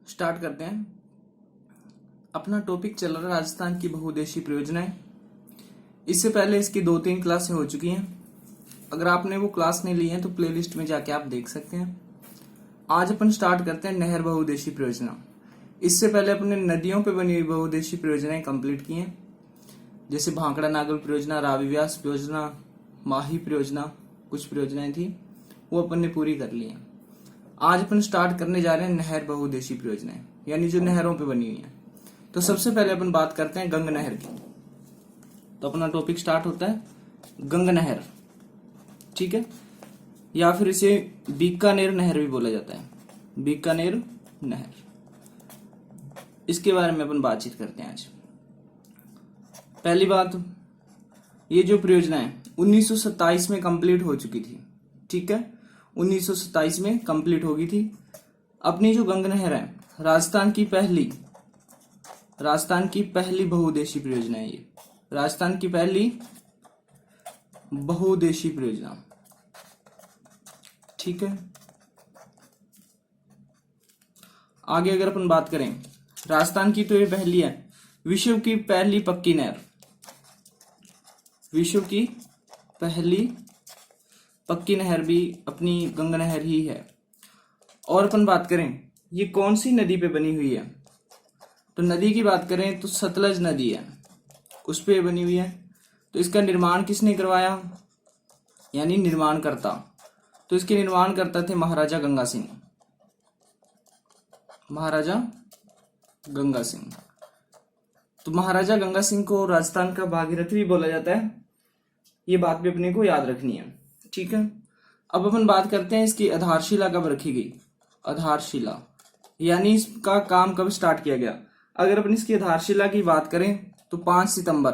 Start करते हैं। अपना टॉपिक चल रहा है राजस्थान की बहुउद्देशीय परियोजनाएं। इससे पहले इसकी 2-3 क्लासें हो चुकी हैं। अगर आपने वो क्लास नहीं ली है तो प्लेलिस्ट में जाके आप देख सकते हैं। आज अपन स्टार्ट करते हैं नहर बहुउद्देशीय परियोजना। इससे पहले अपने नदियों पे बनी हुई बहुउद्देशीय परियोजनाएं कंप्लीट की हैं, जैसे भांकड़ा नागल परियोजना, रावी व्यास परियोजना, माही परियोजना, कुछ परियोजनाएं थी वो अपन ने पूरी कर ली हैं। आज अपन स्टार्ट करने जा रहे हैं नहर बहुउद्देशीय परियोजनाएं, यानी जो नहरों पे बनी हुई है। तो सबसे पहले अपन बात करते हैं गंग नहर की। तो अपना टॉपिक स्टार्ट होता है गंग नहर, ठीक है, या फिर इसे बीकानेर नहर भी बोला जाता है, बीकानेर नहर। इसके बारे में अपन बातचीत करते हैं आज। पहली बात, ये जो परियोजना है 1927 में कंप्लीट हो चुकी थी, ठीक है, 1927 में कंप्लीट हो गई थी। अपनी जो गंग नहर है राजस्थान की पहली बहुउद्देशीय परियोजना है। ये राजस्थान की पहली बहुउद्देशीय परियोजना, ठीक है। आगे अगर अपन बात करें राजस्थान की, तो ये पहली है विश्व की पहली पक्की नहर, विश्व की पहली पक्की नहर भी अपनी गंग नहर ही है। और अपन बात करें ये कौन सी नदी पे बनी हुई है, तो नदी की बात करें तो सतलज नदी है, उस पे बनी हुई है। तो इसका निर्माण किसने करवाया, यानी निर्माणकर्ता, तो इसके निर्माणकर्ता थे महाराजा गंगा सिंह, महाराजा गंगा सिंह। तो महाराजा गंगा सिंह को राजस्थान का भागीरथ भी बोला जाता है, ये बात भी अपने को याद रखनी है, ठीक है। अब अपन बात करते हैं इसकी आधारशिला कब रखी गई, आधारशिला यानी इसका काम कब स्टार्ट किया गया। अगर अपन इसकी आधारशिला की बात करें तो 5 सितंबर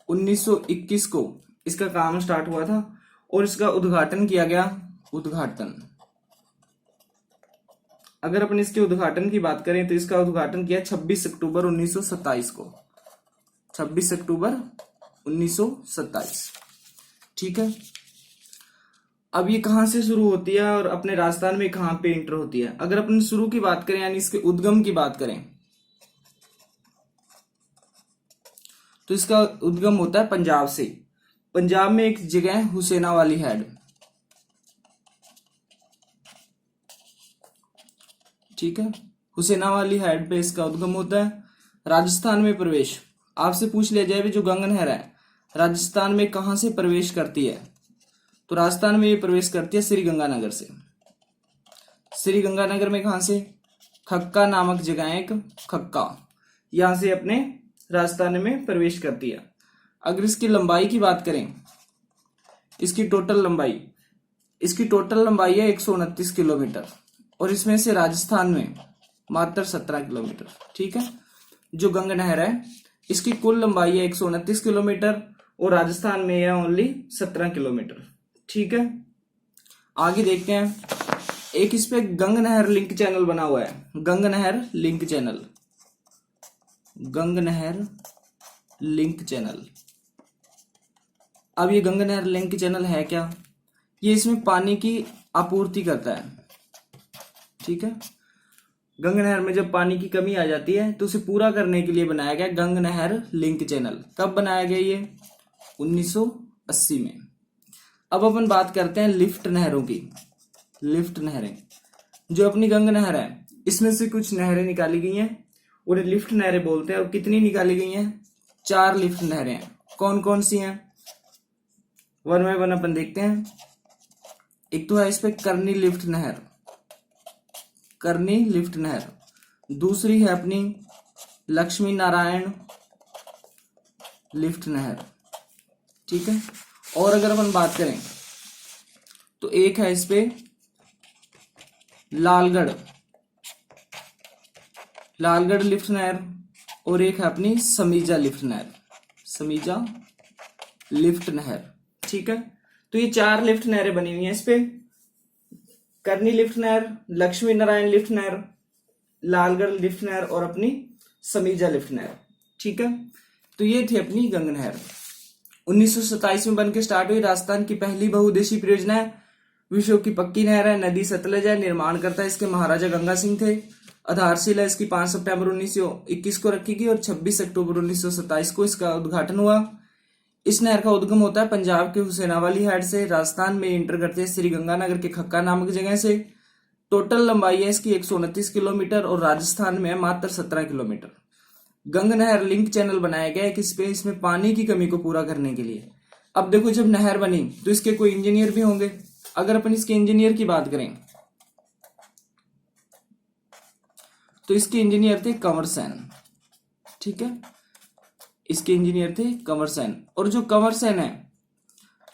1921 को इसका काम स्टार्ट हुआ था और इसका उद्घाटन किया गया, उद्घाटन। अगर अपन इसके उद्घाटन की बात करें तो इसका उद्घाटन किया 26 अक्टूबर 1927 को, 26 अक्टूबर 1927, ठीक है। अब ये कहां से शुरू होती है और अपने राजस्थान में कहां पे एंटर होती है। अगर अपन शुरू की बात करें यानी इसके उद्गम की बात करें तो इसका उद्गम होता है पंजाब से। पंजाब में एक जगह है हुसैना वाली हेड, ठीक है, हुसैना वाली हेड पे इसका उद्गम होता है। राजस्थान में प्रवेश, आपसे पूछ लिया जाए जो गंग नहर है राजस्थान में कहां से प्रवेश करती है, तो राजस्थान में ये प्रवेश करती है श्रीगंगानगर से। श्रीगंगानगर में कहां से, खक्का नामक जगह है एक, खक्का, यहां से अपने राजस्थान में प्रवेश करती है। अगर इसकी लंबाई की बात करें, इसकी टोटल लंबाई है 129 किलोमीटर और इसमें से राजस्थान में मात्र 17 किलोमीटर, ठीक है। जो गंग नहर है इसकी कुल लंबाई है 129 किलोमीटर और राजस्थान में है ओनली 17 किलोमीटर, ठीक है। आगे देखते हैं, एक इस पे गंग नहर लिंक चैनल बना हुआ है, गंग नहर लिंक चैनल, गंग नहर लिंक चैनल। अब ये गंग नहर लिंक चैनल है क्या, ये इसमें पानी की आपूर्ति करता है, ठीक है। गंग नहर में जब पानी की कमी आ जाती है तो उसे पूरा करने के लिए बनाया गया गंग नहर लिंक चैनल। कब बनाया गया ये, 1980 में। अब अपन बात करते हैं लिफ्ट नहरों की। लिफ्ट नहरें, जो अपनी गंग नहर है इसमें से कुछ नहरें निकाली गई हैं, उन्हें लिफ्ट नहरें बोलते हैं। और कितनी निकाली गई हैं, 4 लिफ्ट नहरें हैं। कौन कौन सी हैं, वन बाय वन अपन देखते हैं। एक तो है इस पे करनी लिफ्ट नहर, करनी लिफ्ट नहर। दूसरी है अपनी लक्ष्मी नारायण लिफ्ट नहर, ठीक है। और अगर अपन बात करें तो एक है इस पे लालगढ़ लिफ्ट नहर और एक है अपनी समीजा लिफ्ट नहर, समीजा लिफ्ट नहर, ठीक है। तो ये 4 लिफ्ट नहरें बनी हुई हैं इस पे, करनी लिफ्ट नहर, लक्ष्मी नारायण लिफ्ट नहर, लालगढ़ लिफ्ट नहर और अपनी समीजा लिफ्ट नहर, ठीक है। तो ये थी अपनी गंग नहर। 1927 में बनकर स्टार्ट हुई, राजस्थान की पहली बहुउद्देशीय परियोजना है, विश्व की पक्की नहर है, नदी सतलज है, निर्माण करता है इसके महाराजा गंगा सिंह थे। आधारशिला इसकी 5 सितंबर 1921 को रखी गई और 26 अक्टूबर 1927 को इसका उद्घाटन हुआ। इस नहर का उद्गम होता है पंजाब के हुसैनावाली हेड से, राजस्थान में इंटर करते हैं श्री गंगानगर के खक्का नामक जगह से। टोटल लंबाई है इसकी 129 किलोमीटर और राजस्थान में है मात्र 17 किलोमीटर। गंग नहर लिंक चैनल बनाया गया है किस पे, इसमें पानी की कमी को पूरा करने के लिए। अब देखो जब नहर बनी तो इसके कोई इंजीनियर भी होंगे। अगर अपन इसके इंजीनियर की बात करें तो इसके इंजीनियर थे कंवर सेन। ठीक है, इसके इंजीनियर थे कंवर सेन। और जो कंवर सेन है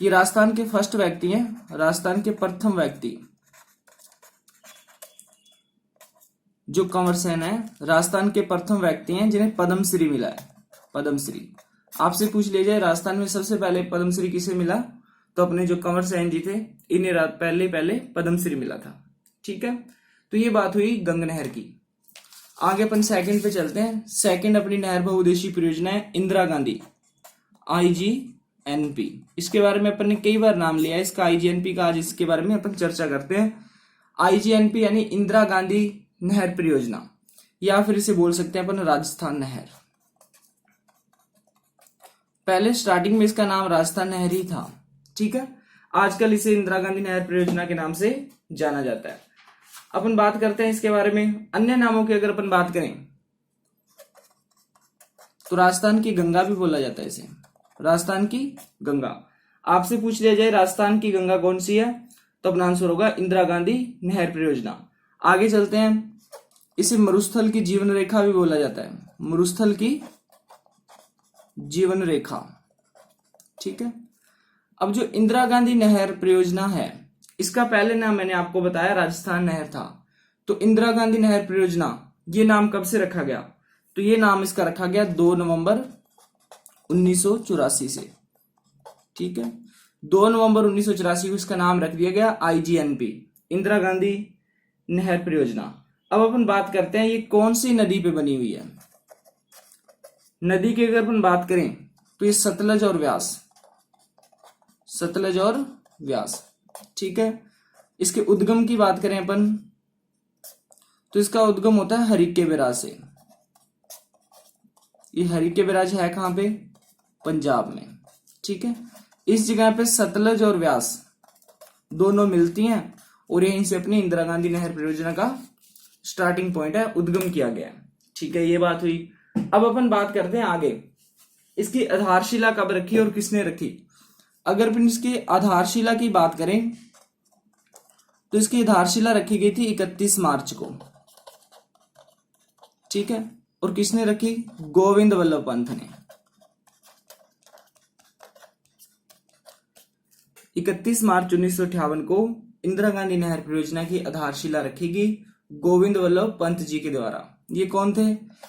ये राजस्थान के फर्स्ट व्यक्ति हैं, राजस्थान के प्रथम व्यक्ति। जो कंवर सेन है राजस्थान के प्रथम व्यक्ति हैं जिन्हें पद्मश्री मिला है। पद्मश्री आपसे पूछ लिया जाए राजस्थान में सबसे पहले पद्मश्री किसे मिला, तो अपने जो कंवर सेन जी थे इन्हें पहले पद्मश्री मिला था। ठीक है, तो ये बात हुई गंग नहर की। आगे अपन सेकंड पे चलते हैं। सेकंड अपनी नहर बहुउद्देशीय परियोजना है इंदिरा गांधी, IGNP। इसके बारे में अपन ने कई बार नाम लिया है इसका, IGNP का। आज इसके बारे में अपन चर्चा करते हैं। IGNP यानी इंदिरा गांधी नहर परियोजना, या फिर इसे बोल सकते हैं अपन राजस्थान नहर। पहले स्टार्टिंग में इसका नाम राजस्थान नहर ही था। ठीक है, आजकल इसे इंदिरा गांधी नहर परियोजना के नाम से जाना जाता है। अपन बात करते हैं इसके बारे में। अन्य नामों की अगर अपन बात करें तो राजस्थान की गंगा भी बोला जाता है इसे, राजस्थान की गंगा। आपसे पूछ लिया जाए राजस्थान की गंगा कौन सी है, तो अपना आंसर होगा इंदिरा गांधी नहर परियोजना। आगे चलते हैं। इसे मरुस्थल की जीवन रेखा भी बोला जाता है, मरुस्थल की जीवन रेखा। ठीक है, अब जो इंदिरा गांधी नहर परियोजना है इसका पहले नाम मैंने आपको बताया राजस्थान नहर था। तो इंदिरा गांधी नहर परियोजना ये नाम कब से रखा गया, तो ये नाम इसका रखा गया 2 नवंबर 1984 से। ठीक है, 2 नवंबर 1984 को इसका नाम रख दिया गया IGNP, इंदिरा गांधी नहर परियोजना। अब अपन बात करते हैं ये कौन सी नदी पे बनी हुई है। नदी की अगर अपन बात करें तो ये सतलज और व्यास, सतलज और व्यास। ठीक है, इसके उद्गम की बात करें अपन तो इसका उद्गम होता है हरिके बैराज से। ये हरिके बैराज है कहां पे, पंजाब में। ठीक है, इस जगह पे सतलज और व्यास दोनों मिलती हैं और यहीं से अपनी इंदिरा गांधी नहर परियोजना का स्टार्टिंग पॉइंट है, उद्गम किया गया। ठीक है, ये बात हुई। अब अपन बात करते हैं आगे, इसकी आधारशिला कब रखी और किसने रखी। अगर अपन इसकी आधारशिला की बात करें तो इसकी आधारशिला रखी गई थी 31 मार्च को। ठीक है, और किसने रखी, गोविंद वल्लभ पंत ने। 31 मार्च 1958 को इंदिरा गांधी नहर परियोजना की आधारशिला रखी गई गोविंद वल्लभ पंत जी के द्वारा। ये कौन थे,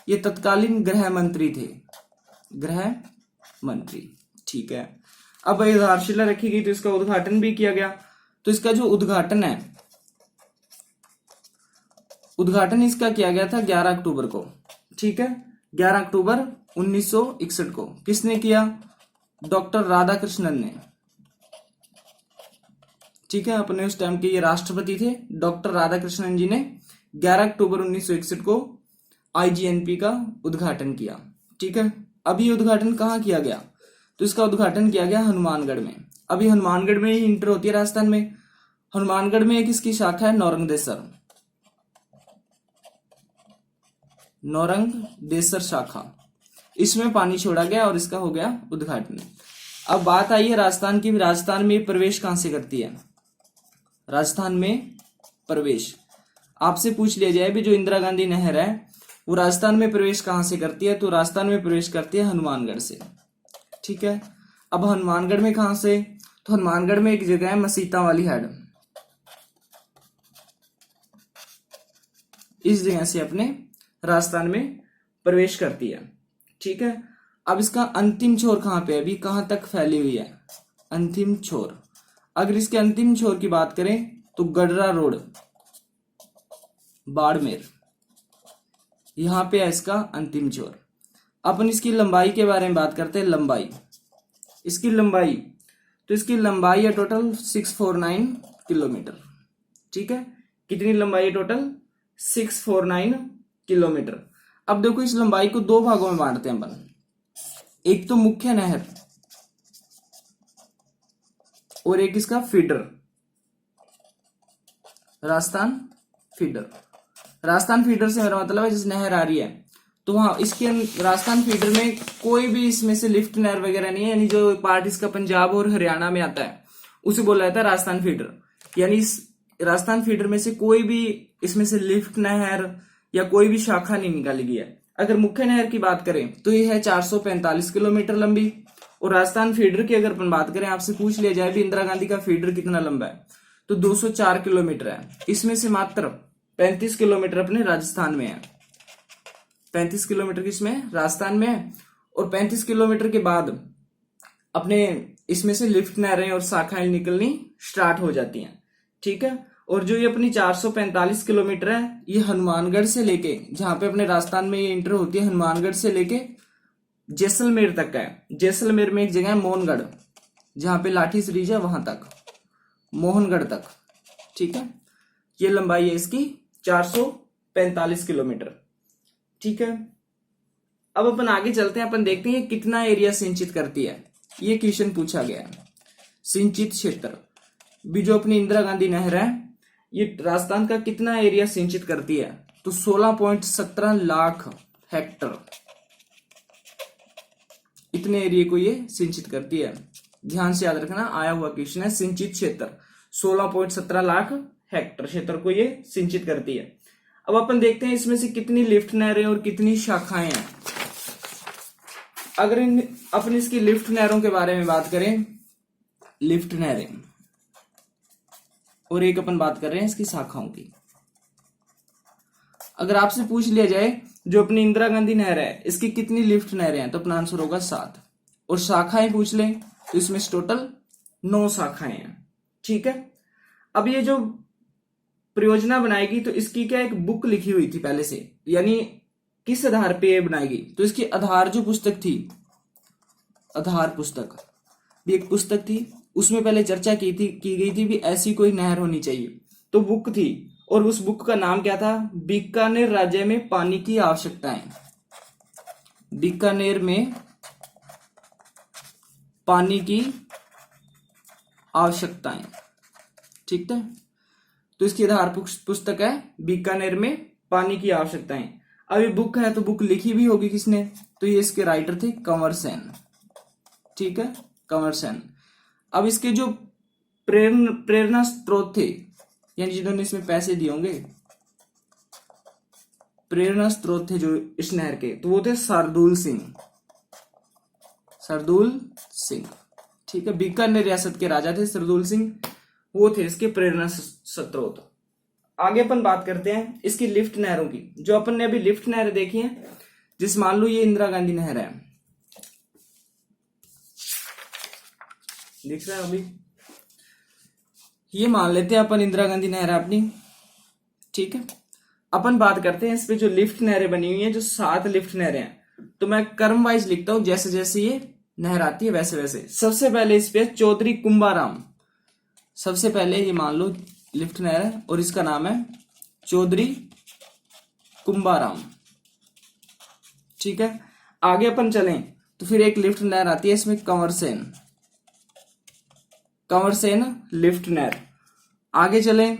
ये तत्कालीन गृह मंत्री थे, गृह मंत्री। ठीक है, अब आधारशिला रखी गई तो इसका उद्घाटन भी किया गया। तो इसका जो उद्घाटन है, उद्घाटन इसका किया गया था 11 अक्टूबर को। ठीक है, 11 अक्टूबर 1961 को। किसने किया, डॉक्टर राधाकृष्णन ने। ठीक है, अपने उस टाइम के ये राष्ट्रपति थे डॉक्टर राधाकृष्णन जी ने 11 अक्टूबर 1961 को IGNP का उद्घाटन किया। ठीक है, अभी उद्घाटन कहाँ किया गया, तो इसका उद्घाटन किया गया हनुमानगढ़ में। अभी हनुमानगढ़ में ही इंटर होती है राजस्थान में। हनुमानगढ़ में एक इसकी शाखा है नौरंगदेसर, नौरंगदेसर शाखा, इसमें पानी छोड़ा गया और इसका हो गया उद्घाटन। अब बात आई है राजस्थान की। राजस्थान में प्रवेश कहां से करती है, राजस्थान में प्रवेश आपसे पूछ लिया जाए भी जो इंदिरा गांधी नहर है वो राजस्थान में प्रवेश कहां से करती है, तो राजस्थान में प्रवेश करती है हनुमानगढ़ से। ठीक है, अब हनुमानगढ़ में कहां से, तो हनुमानगढ़ में एक जगह है मसीता वाली हेड, इस जगह से अपने राजस्थान में प्रवेश करती है। ठीक है, अब इसका अंतिम छोर कहां पे है, अभी कहां तक फैली हुई है, अंतिम छोर। अगर इसके अंतिम छोर की बात करें तो गडरा रोड, बाड़मेर, यहां पे है इसका अंतिम छोर। अपन इसकी लंबाई के बारे में बात करते हैं। लंबाई, इसकी लंबाई, तो इसकी लंबाई है टोटल 649 किलोमीटर। ठीक है, कितनी लंबाई है टोटल, 649 किलोमीटर। अब देखो इस लंबाई को दो भागों में बांटते हैं अपन, एक तो मुख्य नहर और एक इसका feeder, Rajasthan feeder. Rajasthan feeder से मेरा मतलब है जिस नहर आ रही है तो वहां इसके राजस्थान फीडर में कोई भी इसमें से लिफ्ट नहर वगैरह नहीं है, यानी जो पार्ट इसका पंजाब और हरियाणा में आता है उसे बोला जाता है राजस्थान फीडर। यानी इस राजस्थान फीडर में से कोई भी इसमें से लिफ्ट नहर या कोई भी शाखा नहीं निकाली गई है। अगर मुख्य नहर की बात करें तो ये है 445 किलोमीटर लंबी, और राजस्थान फीडर की अगर अपन बात करें, आपसे पूछ लिया जाए भी इंदिरा गांधी का फीडर कितना लंबा है तो 204 किलोमीटर है। इसमें से मात्र 35 किलोमीटर अपने राजस्थान में है, 35 किलोमीटर किसमें, राजस्थान में है। और 35 किलोमीटर के बाद अपने इसमें से लिफ्ट नहरें और शाखाएं निकलनी स्टार्ट हो जाती हैं, ठीक है। और जो ये अपनी 445 किलोमीटर है ये हनुमानगढ़ से लेके, जहां पे अपने राजस्थान में ये इंटर होती है, हनुमानगढ़ से लेके जैसलमेर तक का है। जैसलमेर में एक जगह है मोहनगढ़, जहां पे लाठी सीरीज है, वहां तक, मोहनगढ़ तक, ठीक है। ये लंबाई है इसकी 445 किलोमीटर, ठीक है। अब अपन आगे चलते हैं, अपन देखते हैं कितना एरिया सिंचित करती है। ये क्वेश्चन पूछा गया है। सिंचित क्षेत्र भी जो अपनी इंदिरा गांधी नहर है ये राजस्थान का कितना एरिया सिंचित करती है तो 16.17 लाख हेक्टर, इतने एरिया को ये सिंचित करती है। ध्यान से याद रखना, आया हुआ क्वेश्चन है। सिंचित क्षेत्र 16.17 लाख हेक्टर क्षेत्र को ये सिंचित करती है। अब अपन देखते हैं इसमें से कितनी लिफ्ट नहरें और कितनी शाखाएं हैं। अगर अपन इसकी लिफ्ट नहरों के बारे में बात करें, लिफ्ट नहरें, और एक अपन बात कर रहे हैं इसकी शाखाओं की। अगर आपसे पूछ लिया जाए जो अपनी इंदिरा गांधी नहर है इसकी कितनी लिफ्ट नहरें हैं तो अपना आंसर होगा 7, और शाखाएं पूछ लें तो इसमें टोटल 9 शाखाएं हैं, ठीक है। अब ये जो परियोजना बनाएगी तो इसकी क्या एक बुक लिखी हुई थी पहले से, यानी किस आधार पे ये बनाएगी तो इसकी आधार जो पुस्तक थी, आधार पुस्तक भी एक पुस्तक थी, उसमें पहले चर्चा की गई थी भी ऐसी कोई नहर होनी चाहिए, तो बुक थी। और उस बुक का नाम क्या था, बीकानेर राज्य में पानी की आवश्यकताएं, बीकानेर में पानी की आवश्यकताएं, ठीक है। तो इसकी आधार पुस्तक है बीकानेर में पानी की आवश्यकताएं। अब ये बुक है तो बुक लिखी भी होगी किसने, तो ये इसके राइटर थे कंवर सेन, ठीक है, कंवर सेन। अब इसके जो प्रेरणा स्रोत थे, यानी जिन्होंने इसमें पैसे दिए होंगे, प्रेरणा स्रोत थे जो इस नहर के, तो वो थे सरदूल सिंह, सरदूल सिंह, ठीक है। बीकानेर रियासत के राजा थे सरदूल सिंह, वो थे इसके प्रेरणा स्रोत। आगे अपन बात करते हैं इसकी लिफ्ट नहरों की। जो अपन ने अभी लिफ्ट नहर देखी है, जिस मान लो ये इंदिरा गांधी नहर है, दिख रहा है अभी, ये मान लेते हैं अपन इंदिरा गांधी नहर है अपनी, ठीक है। अपन बात करते हैं इस पे जो लिफ्ट नहरें बनी हुई हैं, जो 7 लिफ्ट नहरें हैं, तो मैं क्रम वाइज लिखता हूं, जैसे जैसे ये नहर आती है वैसे वैसे। सबसे पहले इस पे चौधरी कुंभाराम, सबसे पहले ये मान लो लिफ्ट नहर है और इसका नाम है चौधरी कुंभाराम, ठीक है। आगे अपन चलें तो फिर एक लिफ्ट नहर आती है इसमें कंवर सेन, कंवर सेन लिफ्ट नहर। आगे चलें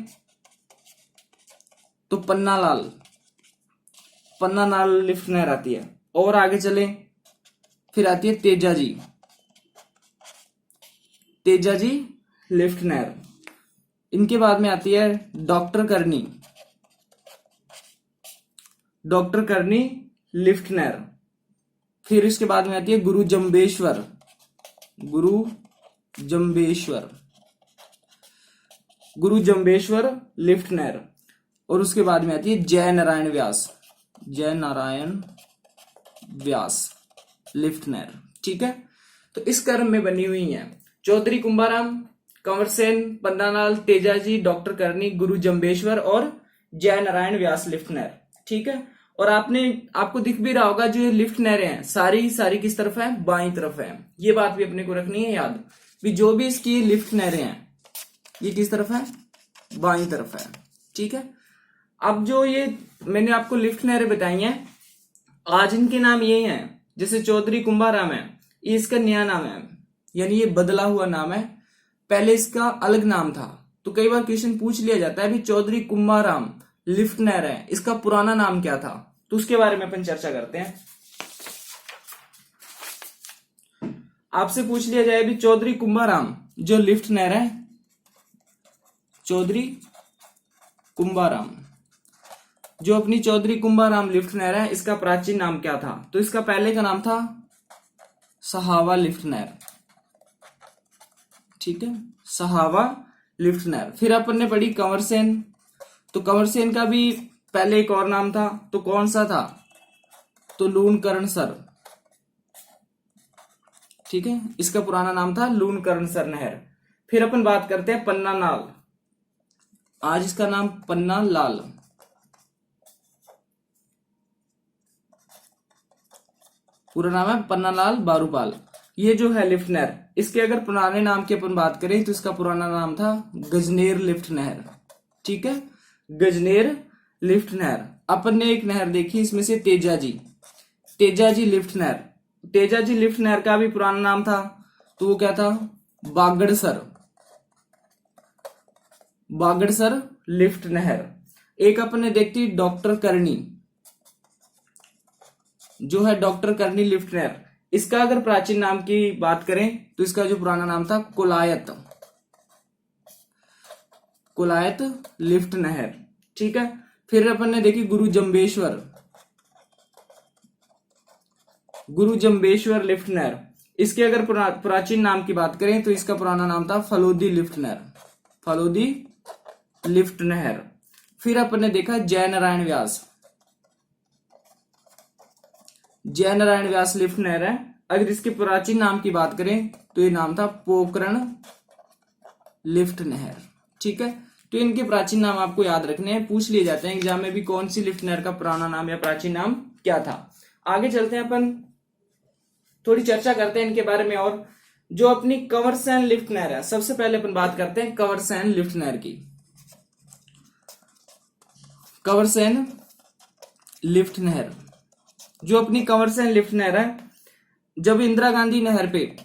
तो पन्नालाल, पन्नालाल लिफ्ट नहर आती है। और आगे चलें फिर आती है तेजाजी, तेजाजी लिफ्ट नहर। इनके बाद में आती है डॉक्टर करनी, डॉक्टर करनी लिफ्ट नहर। फिर इसके बाद में आती है गुरु जम्बेश्वर, गुरु जम्बेश्वर, गुरु जम्बेश्वर लिफ्ट नहर। और उसके बाद में आती है जय नारायण व्यास, जय नारायण व्यास लिफ्ट नहर, ठीक है। तो इस क्रम में बनी हुई है चौधरी कुंभाराम, कंवर सेन, पन्नालाल, तेजाजी, डॉक्टर करनी, गुरु जम्बेश्वर और जय नारायण व्यास लिफ्ट नहर, ठीक है। और आपको दिख भी रहा होगा जो ये लिफ्ट नहरें हैं सारी सारी किस तरफ है, बाईं तरफ है। ये बात भी अपने को रखनी है याद भी, जो भी इसकी लिफ्ट नहरें हैं ये किस तरफ है, बाईं तरफ है, ठीक है। अब जो ये मैंने आपको लिफ्ट नहरें बताई हैं, आज इनके नाम यही हैं। जैसे चौधरी कुंभाराम है, ये इसका नया नाम है, यानी ये बदला हुआ नाम है, पहले इसका अलग नाम था। तो कई बार क्वेश्चन पूछ लिया जाता है भी चौधरी कुंभाराम लिफ्ट नहर है, इसका पुराना नाम क्या था, तो उसके बारे में अपन चर्चा करते हैं। आपसे पूछ लिया जाए भी चौधरी कुंभाराम जो लिफ्ट नहर है, चौधरी कुंभाराम जो अपनी चौधरी कुंभाराम लिफ्ट नहर है, इसका प्राचीन नाम क्या था, तो इसका पहले का नाम था सहावा लिफ्ट नहर। ठीक है, सहावा लिफ्ट नहर। फिर अपन ने पढ़ी कंवर सेन, तो कंवर सेन का भी पहले एक और नाम था, तो कौन सा था, तो लूणकरण सर। ठीक है, इसका पुराना नाम था लूणकरण सर नहर। फिर अपन बात करते हैं पन्ना नाल, आज इसका नाम पन्ना लाल। पूरा नाम है पन्ना लाल बारूपाल। ये जो है लिफ्ट नहर, इसके अगर पुराने नाम की अपन बात करें तो इसका पुराना नाम था गजनेर लिफ्ट नहर। ठीक है, गजनेर लिफ्ट नहर। अपन ने एक नहर देखी इसमें से तेजाजी लिफ्ट नहर। तेजाजी लिफ्ट नहर का भी पुराना नाम था, तो वो क्या था, बागड़सर लिफ्ट नहर। एक अपन ने देखी डॉक्टर करनी, जो है डॉक्टर करनी लिफ्ट नहर। इसका अगर प्राचीन नाम की बात करें तो इसका जो पुराना नाम था कुलायत लिफ्ट नहर। ठीक है, फिर अपन ने देखी गुरु जम्बेश्वर लिफ्ट नहर। इसके अगर प्राचीन नाम की बात करें तो इसका पुराना नाम था फलोदी लिफ्ट नहर। फिर अपन ने देखा जय नारायण व्यास लिफ्ट नहर है। अगर इसके प्राचीन नाम की बात करें तो ये नाम था पोकरण लिफ्ट नहर। ठीक है, तो इनके प्राचीन नाम आपको याद रखने हैं, पूछ लिए जाते हैं एग्जाम में भी कौन सी लिफ्ट नहर का पुराना नाम या प्राचीन नाम क्या था। आगे चलते हैं, अपन थोड़ी चर्चा करते हैं इनके बारे में। और जो अपनी कंवर सेन लिफ्ट नहर है, सबसे पहले अपन बात करते हैं कंवर सेन लिफ्ट नहर की। कंवर सेन लिफ्ट नहर, जो अपनी कंवर सेन लिफ्ट नहर है, जब इंदिरा गांधी नहर पे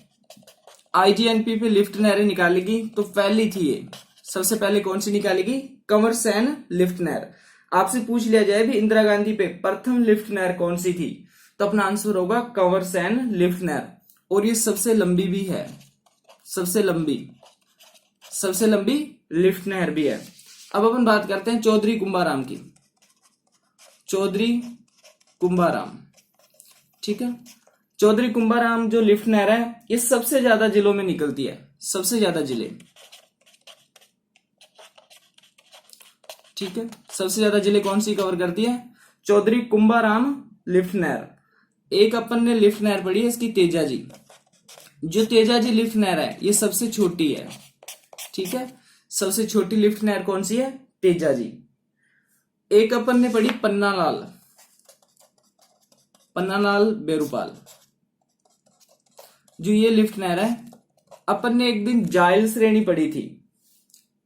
आईजीएनपी पे लिफ्ट नहरें निकालेगी तो पहली थी ये, सबसे पहले कौन सी निकालेगी, कंवर सेन लिफ्ट नहर। आपसे पूछ लिया जाए भी इंदिरा गांधी पे प्रथम लिफ्ट नहर कौन सी थी, तो अपना आंसर होगा कंवर सेन लिफ्ट नहर। और ये सबसे लंबी भी है, सबसे लंबी लिफ्ट नहर भी है। अब अपन बात करते हैं चौधरी कुंभाराम की, चौधरी कुंभाराम। ठीक है, चौधरी कुंभाराम जो लिफ्ट नहर है, ये सबसे ज्यादा जिलों में निकलती है, सबसे ज्यादा जिले। ठीक है, सबसे ज्यादा जिले कौन सी कवर करती है, चौधरी कुंभाराम लिफ्ट नहर। एक अपन ने लिफ्ट नहर पढ़ी है इसकी तेजाजी, जो तेजाजी लिफ्ट नहर है ये सबसे छोटी है। ठीक है, सबसे छोटी लिफ्ट नहर कौन सी है, तेजाजी। एक अपन ने पढ़ी पन्नालाल बेरूपाल, जो ये लिफ्ट नहर है। अपन ने एक दिन जायल श्रेणी पढ़ी थी।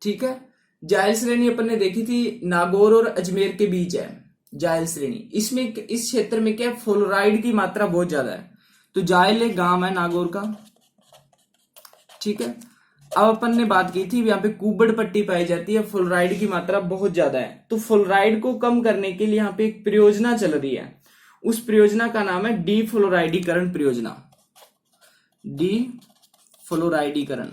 ठीक है, जायल श्रेणी अपन ने देखी थी, नागौर और अजमेर के बीच है जायल श्रेणी। इसमें इस क्षेत्र में क्या फ्लोराइड की मात्रा बहुत ज्यादा है, तो जायल एक गांव है नागौर का। ठीक है, अब अपन ने बात की थी यहाँ पे कुबड़ पट्टी पाई जाती है, फ्लोराइड की मात्रा बहुत ज्यादा है, तो फ्लोराइड को कम करने के लिए यहाँ पे एक परियोजना चल रही है। उस परियोजना का नाम है डीफ्लोराइडीकरण परियोजना, डीफ्लोराइडीकरण।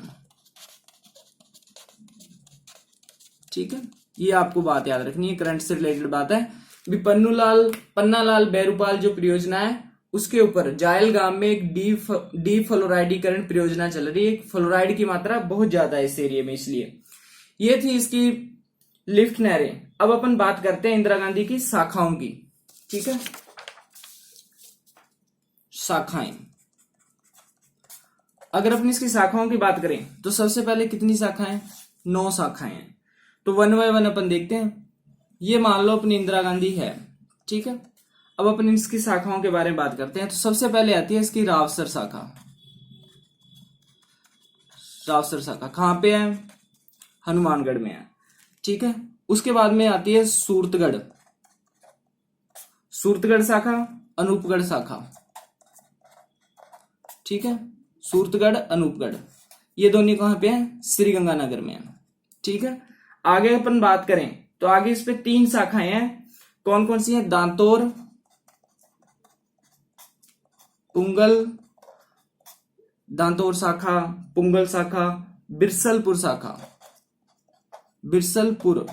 ठीक है, ये आपको बात याद रखनी है, करंट से रिलेटेड बात है। पन्नालाल बेरूपाल जो परियोजना है, उसके ऊपर जायल गांव में एक डीफ्लोराइडीकरण परियोजना चल रही है। फ्लोराइड की मात्रा बहुत ज्यादा है इस एरिया में, इसलिए ये थी इसकी लिफ्ट नहरें। अब अपन बात करते हैं इंदिरा गांधी की शाखाओं की। ठीक है, शाखाएं, अगर अपन इसकी शाखाओं की बात करें तो सबसे पहले कितनी शाखाएं, 9 शाखाएं हैं। तो वन बाय वन अपन देखते हैं। ये मान लो अपनी इंदिरा गांधी है। ठीक है, अब अपन इसकी शाखाओं के बारे में बात करते हैं। तो सबसे पहले आती है इसकी रावसर शाखा। रावसर शाखा कहां पे है, हनुमानगढ़ में है। ठीक है, उसके बाद में आती है सूरतगढ़, सूरतगढ़ शाखा, अनूपगढ़ शाखा। ठीक है, सूरतगढ़, अनूपगढ़, ये दोनों कहां पे हैं? श्रीगंगानगर में है। ठीक है, आगे अपन बात करें तो आगे इस पे 3 शाखाएं हैं। कौन कौन सी हैं? दांतोर, पुंगल, दांतोर शाखा, पुंगल शाखा, बिरसलपुर शाखा, बिरसलपुर,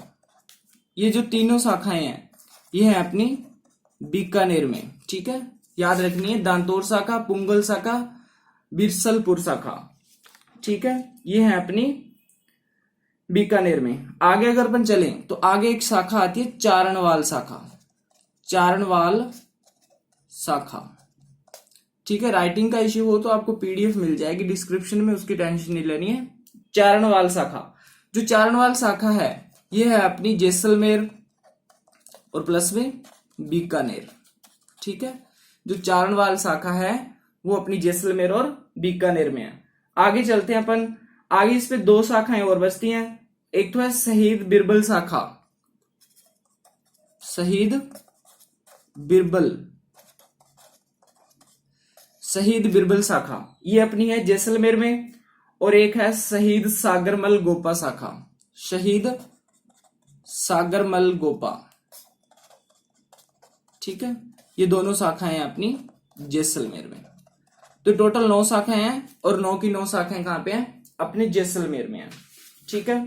ये जो तीनों शाखाएं हैं ये है अपनी बीकानेर में। ठीक है, याद रखनी है, दांतोर शाखा, पुंगल शाखा, बिरसलपुर शाखा। ठीक है, ये है अपनी बीकानेर में। आगे अगर अपन चलें तो आगे एक शाखा आती है चारणवाल शाखा, चारणवाल शाखा। ठीक है, राइटिंग का इश्यू हो तो आपको पीडीएफ मिल जाएगी डिस्क्रिप्शन में, उसकी टेंशन नहीं लेनी है। चारणवाल शाखा, जो चारणवाल शाखा है ये है अपनी जैसलमेर और प्लस में बीकानेर। ठीक है, जो चारणवाल शाखा है वो अपनी जैसलमेर और बीकानेर में है। आगे चलते हैं अपन, आगे इस पे 2 शाखाएं और बचती हैं। एक तो है शहीद बिरबल शाखा, शहीद बिरबल, शहीद बिरबल शाखा, ये अपनी है जैसलमेर में। और एक है शहीद सागरमल गोपा शाखा, शहीद सागरमल गोपा। ठीक है, ये दोनों शाखाएं हैं अपनी जैसलमेर में। तो टोटल 9 शाखाएं हैं और 9 की 9 शाखाएं कहां पे हैं? अपने जैसलमेर में है। ठीक है,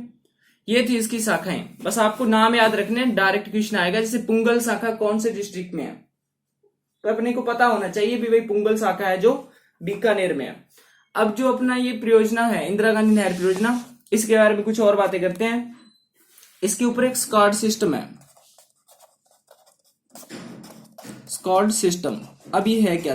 ये थी इसकी शाखाएं। बस आपको नाम याद रखने, डायरेक्ट क्वेश्चन आएगा। जैसे पुंगल शाखा कौन से डिस्ट्रिक्ट में है, तो अपने को पता होना चाहिए भी भाई पुंगल शाखा है जो बीकानेर में है। अब जो अपना ये परियोजना है इंदिरा गांधी नहर परियोजना, इसके बारे में कुछ और बातें करते हैं। इसके ऊपर एक स्कॉट सिस्टम है, स्कॉट सिस्टम। अब ये है क्या?